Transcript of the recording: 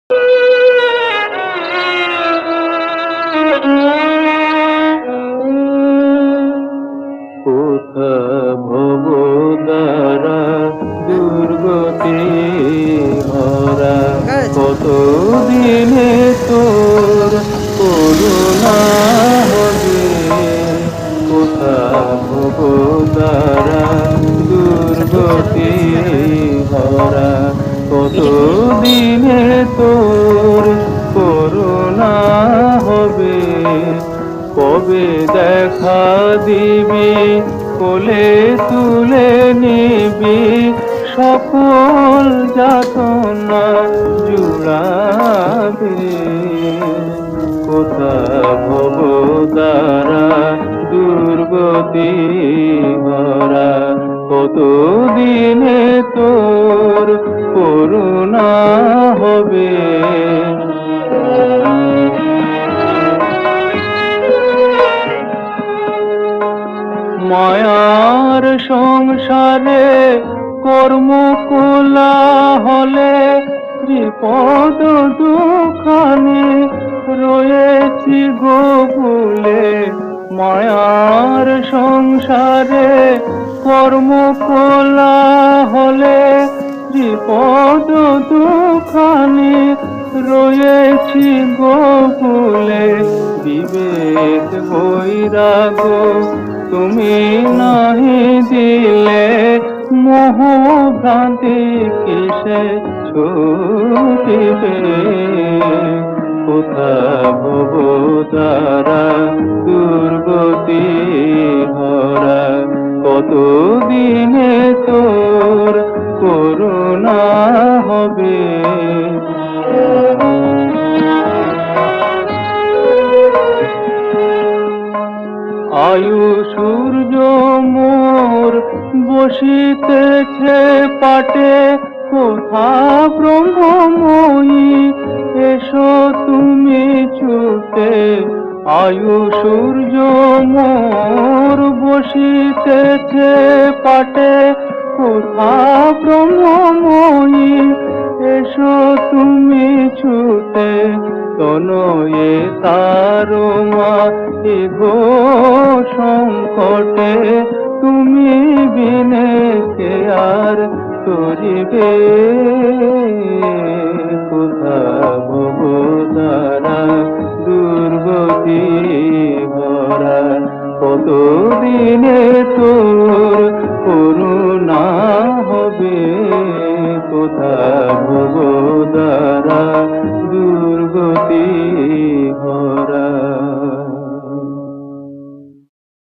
কোথা ভব দ্বারা দুর্গতি ভরা, কতদিনে তোর করুণা হবে। কোথা ভব দ্বারা দুর্গতি ভরা, কতদিনে তোর করুণা হবে। কবে দেখা দিবি, কোলে তুলে নিবি, সকল যাতনা জুড়াবে। কোথা ভব দ্বারা দুর্গতি ভরা, কতদিনে তোর করুণা হবে। মায়ার সংসারে কর্ম কোলাহলে, বিপদ দুখানে রয়েছি গোকুলে। মায়ার সংসারে কর্ম কোলাহলে, বিপদ দুখানে রয়েছি গোকুলে। বিবেক বৈরাগ্য তুমি নাহি দিলে, মোহ ভ্রান্তি কিসে ছুটিবে। কোথা ভব দ্বারা দুর্গতি ভরা, কতদিনে তোর করুণা হবে। আয়ু সূর্য মোর বসিতেছে পাটে, কোথা ব্রহ্মময়ী এসো তুমি ছুটে। আয়ু সূর্য মোর বসিতেছে পাটে, কোথা ব্রহ্মময়ী এসো তুমি ছুটে। তনয়ে তারমা এগো সংকটে, তুমি বিনে কে আর তরিবে।